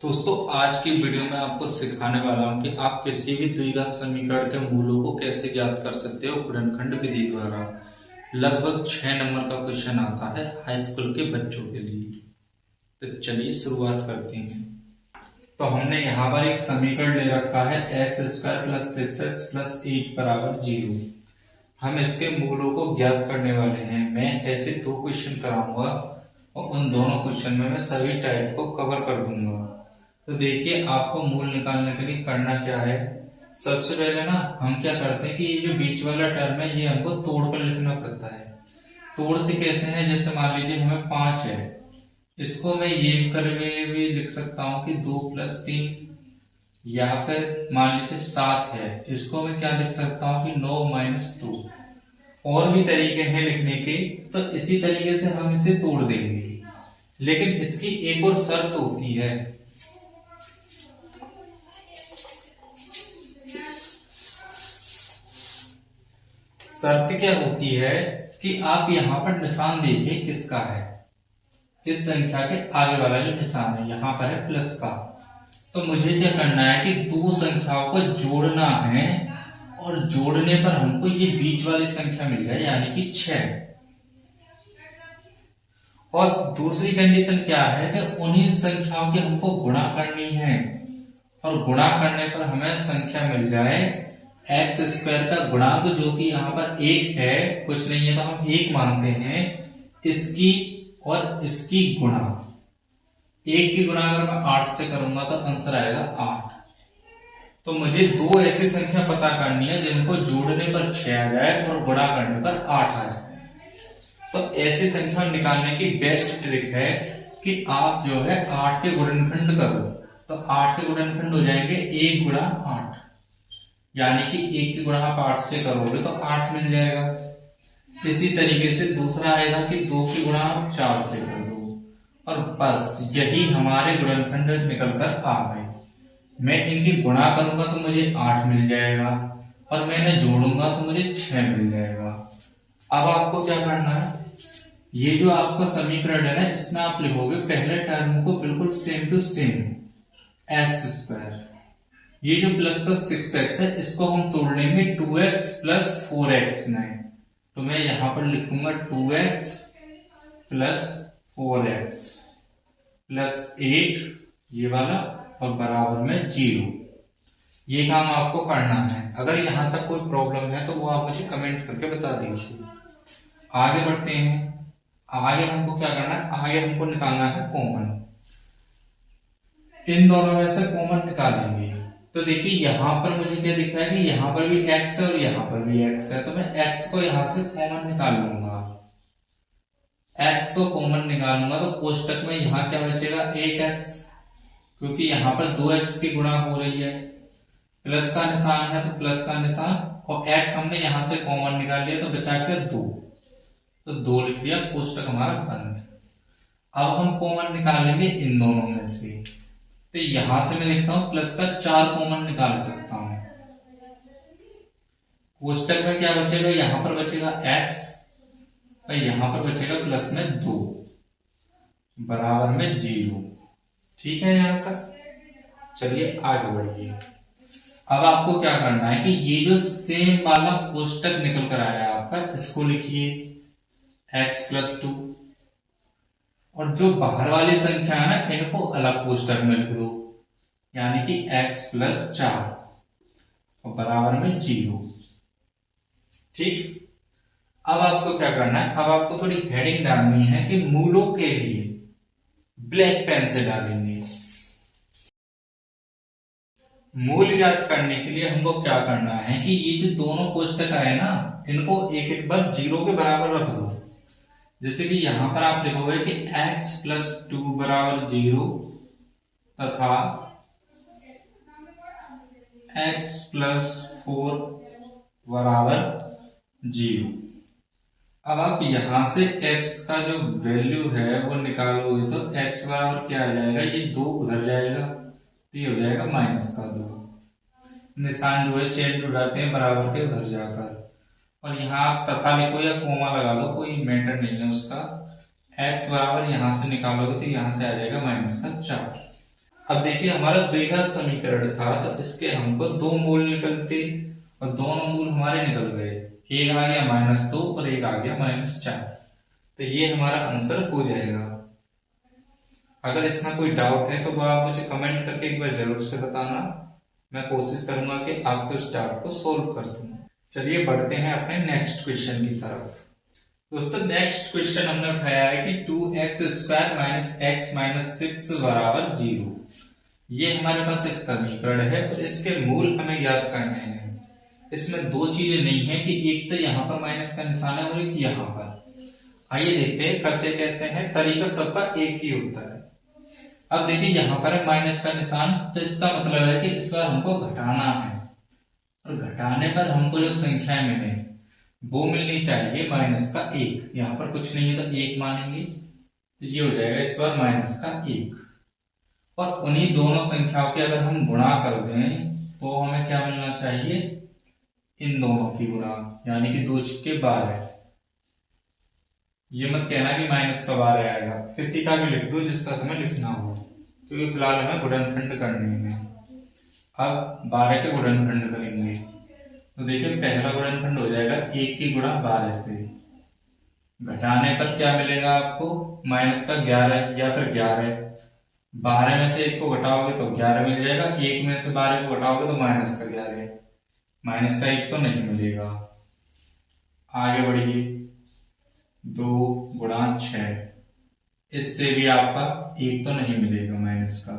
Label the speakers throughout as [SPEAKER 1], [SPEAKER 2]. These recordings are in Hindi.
[SPEAKER 1] दोस्तों, आज की वीडियो में आपको सिखाने वाला हूं कि आप किसी भी द्विघात समीकरण के मूलों को कैसे ज्ञात कर सकते हो गुणनखंड विधि द्वारा। लगभग 6 नंबर का क्वेश्चन आता है हाई स्कूल के बच्चों के लिए। तो चलिए शुरुआत करते हैं। तो हमने यहाँ पर एक समीकरण ले रखा है x² + 6x + 8 = 0। हम इसके मूलों को ज्ञात करने वाले हैं। मैं ऐसे 2 क्वेश्चन कराऊंगा और उन दोनों क्वेश्चन में मैं सभी टाइप को कवर कर दूंगा। तो देखिए, आपको मूल निकालने के लिए करना क्या है। सबसे पहले ना हम क्या करते हैं कि ये जो बीच वाला टर्म है ये हमको तोड़कर लिखना पड़ता है। तोड़ते कैसे हैं, जैसे मान लीजिए हमें 5 है, इसको मैं ये करके भी लिख सकता हूँ कि 2 + 3, या फिर मान लीजिए 7 है, इसको मैं क्या लिख सकता हूँ कि 9 - 2। और भी तरीके हैं लिखने के, तो इसी तरीके से हम इसे तोड़ देंगे। लेकिन इसकी एक और शर्त होती है। शर्त क्या होती है कि आप यहाँ पर निशान देखिए किसका है। इस संख्या के आगे वाला जो निशान है यहाँ पर है प्लस का। तो मुझे क्या करना है कि 2 संख्याओं को जोड़ना है, और जोड़ने पर हमको ये बीच वाली संख्या मिल जाए, यानी कि 6। और दूसरी कंडीशन क्या है कि उन्हीं संख्याओं की हमको गुणा करनी है, और गुणा करने पर हमें संख्या मिल जाए x² का गुणांक, जो कि यहाँ पर 1 है, कुछ नहीं है तो हम 1 मानते हैं, इसकी और इसकी गुणा। 1 की गुणा अगर मैं 8 से करूंगा तो आंसर आएगा 8। तो मुझे 2 ऐसी संख्या पता करनी है जिनको जोड़ने पर 6 आ जाए और गुणा करने पर 8 आ जाए। तो ऐसी संख्या निकालने की बेस्ट ट्रिक है कि आप जो है 8 के गुणनखंड करो। तो 8 के गुणनखंड हो जाएंगे 1 × 8, यानी कि 1 की गुणा आप 8 से करोगे तो 8 मिल जाएगा। इसी तरीके से दूसरा आएगा कि 2 की गुणा आप 4 से कर दो, और बस यही हमारे गुणनखंड निकल कर आ गए। मैं इनकी गुणा करूंगा तो मुझे 8 मिल जाएगा, और मैं इन्हें जोड़ूंगा तो मुझे 6 मिल जाएगा। अब आपको क्या करना है, ये जो आपका समीकरण है ना, इसमें आप लिखोगे पहले टर्म को बिल्कुल सेम टू सेम x²। ये जो प्लस का 6x है, इसको हम तोड़ लेंगे 2x + 4x में। तो मैं यहां पर लिखूंगा 2x + 4x + 8 ये वाला, और बराबर में 0। ये काम आपको करना है। अगर यहां तक कोई प्रॉब्लम है तो वो आप मुझे कमेंट करके बता दीजिए। आगे बढ़ते हैं। आगे हमको क्या करना है, आगे हमको निकालना है कॉमन। इन दोनों में से कॉमन निकालेंगे। तो देखिए, यहां पर मुझे क्या दिख रहा है कि यहां पर भी x है और यहां पर भी x है, तो मैं x को यहां से कॉमन निकाल लूंगा। x को कॉमन निकालूंगा तो कोष्टक में यहां क्या बचेगा, 1x, क्योंकि यहां पर 2x की गुणा हो रही है। प्लस का निशान है तो प्लस का निशान, और x हमने यहां से कॉमन निकाल लिया तो बचा क्या 2, तो 2 लिख दिया, कोष्टक हमारा बंद। अब हम कॉमन निकालेंगे इन दोनों में से। तो यहां से मैं लिखता हूं प्लस का 4 कॉमन निकाल सकता हूं। कोष्टक में क्या बचेगा, यहां पर बचेगा x, और यहां पर बचेगा प्लस में 2 बराबर में 0। ठीक है यहां तक। चलिए आगे बढ़िए। अब आपको क्या करना है कि ये जो सेम वाला कोष्टक निकल कर आया आपका, इसको लिखिए x + 2, और जो बाहर वाली संख्या है ना, इनको अलग कोष्टक में लिख दो, यानी कि x + 4 और बराबर में 0। ठीक। अब आपको क्या करना है, अब आपको थोड़ी हेडिंग डालनी है कि मूलों के लिए ब्लैक पेन से डालेंगे। मूल ज्ञात करने के लिए हमको क्या करना है कि ये जो दोनों कोष्टक है ना, इनको एक एक बार 0 के बराबर रख दो। जैसे कि यहां पर आप लिखोगे कि x + 2 = 0 तथा x + 4 = 0। अब आप यहां से x का जो वैल्यू है वो निकालोगे तो x बराबर क्या आ जाएगा, ये 2 उधर जाएगा तो ये हो जाएगा -2। निशान जो है चेंज हो जाते हैं बराबर के उधर जाकर, और यहाँ आप तथा लिखो या कोमा लगा लो, कोई मैटर नहीं है उसका। x बराबर यहां से निकालोगे तो यहां से आ जाएगा -4। अब देखिए हमारा द्विघात समीकरण था, तो इसके हमको दो मूल निकलते और दोनों मूल हमारे निकल गए। एक आ गया -2 और एक आ गया -4। तो ये हमारा आंसर हो जाएगा। अगर इसमें कोई डाउट है तो वो आप मुझे कमेंट करके एक बार जरूर से बताना। मैं कोशिश करूंगा कि आपके उस डाउट को सोल्व कर दूं। चलिए बढ़ते हैं अपने नेक्स्ट क्वेश्चन की तरफ। दोस्तों नेक्स्ट क्वेश्चन हमने उठाया है कि 2x² - x - 6 बराबर 0। ये हमारे पास एक समीकरण है और इसके मूल हमें याद करने हैं। इसमें दो चीजें नहीं है कि एक तो यहाँ पर माइनस का निशान है और एक यहाँ पर। आइए देखते हैं करते कैसे हैं। तरीका सबका एक ही होता है। अब देखिए यहाँ पर है माइनस का निशान, तो इसका मतलब है कि इस बार हमको घटाना है और घटाने पर हमको जो संख्या मिले वो मिलनी चाहिए -1। यहाँ पर कुछ नहीं है तो 1 मानेंगे, तो ये हो जाएगा इस बार -1। और उन्हीं दोनों संख्याओं के अगर हम गुणा कर दें तो हमें क्या मिलना चाहिए, इन दोनों की गुणा, यानी कि 2 छक्के 12। ये मत कहना कि -12 आएगा, किसी का भी लिख दो जिसका तुम्हें लिखना हो, क्योंकि फिलहाल हमें गुणनखंड करने हैं। अब 12 के गुणनखंड करेंगे तो देखिए पहला गुणनखंड हो जाएगा 1 की गुणा 12 से। घटाने पर क्या मिलेगा आपको, -11 या फिर 11। 12 में से 1 को घटाओगे तो 11 मिल जाएगा, 1 में से 12 को घटाओगे तो -11। -1 तो नहीं मिलेगा। आगे बढ़िए, 2 गुणा 6, इससे भी आपका 1 तो नहीं मिलेगा माइनस का।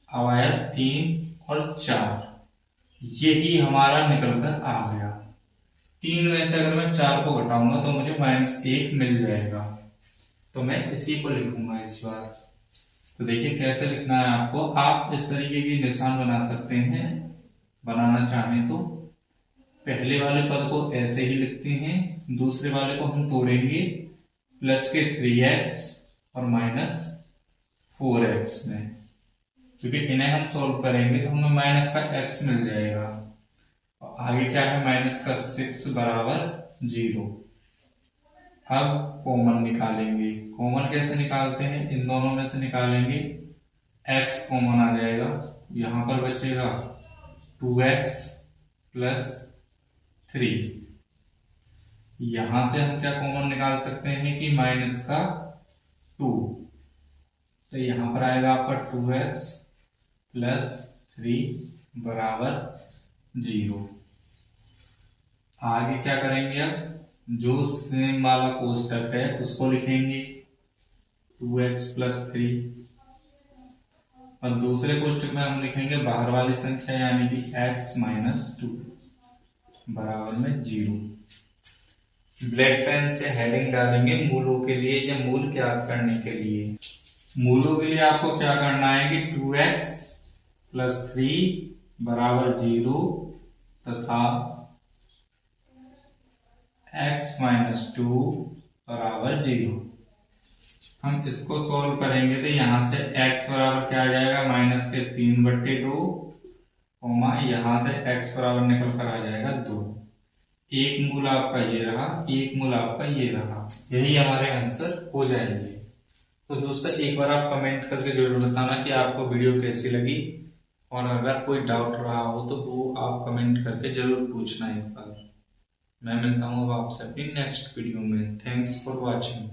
[SPEAKER 1] अब आया 3 और 4, यही हमारा निकल कर आ गया। 3 में से अगर मैं 4 को घटाऊंगा तो मुझे -1 मिल जाएगा, तो मैं इसी को लिखूंगा इस बार। तो देखिए कैसे लिखना है आपको। आप इस तरीके की निशान बना सकते हैं, बनाना चाहें तो। पहले वाले पद को ऐसे ही लिखते हैं, दूसरे वाले को हम तोड़ेंगे प्लस के 3x और -4x में, क्योंकि इन्हें हम सोल्व करेंगे तो हमें माइनस का x मिल जाएगा। और आगे क्या है, -6 बराबर 0। अब कॉमन निकालेंगे। कॉमन कैसे निकालते हैं, इन दोनों में से निकालेंगे, x कॉमन आ जाएगा, यहां पर बचेगा 2x + 3। यहां से हम क्या कॉमन निकाल सकते हैं कि -2, तो यहां पर आएगा आपका 2x + 3 बराबर 0। आगे क्या करेंगे, अब जो सेम वाला कोष्टक है उसको लिखेंगे 2x + 3, और दूसरे कोष्टक में हम लिखेंगे बाहर वाली संख्या यानी कि x - 2 बराबर में 0। ब्लैक पेन से हेडिंग डालेंगे मूलों के लिए या मूल ज्ञात करने के लिए। मूलों के लिए आपको क्या करना है कि 2x + 3 बराबर 0 तथा x - 2 बराबर 0। हम इसको सोल्व करेंगे तो यहां से x बराबर क्या आ जाएगा, -3/2, यहां से x बराबर निकल कर आ जाएगा 2। एक मूल आपका ये रहा, एक मूल आपका ये रहा, यही हमारे आंसर हो जाएंगे। तो दोस्तों एक बार आप कमेंट करके जरूर बताना कि आपको वीडियो कैसी लगी, और अगर कोई डाउट रहा हो तो वो आप कमेंट करके जरूर पूछना एक बार। मैं मिलता हूँ अब आपसे अपनी नेक्स्ट वीडियो में। Thanks for watching.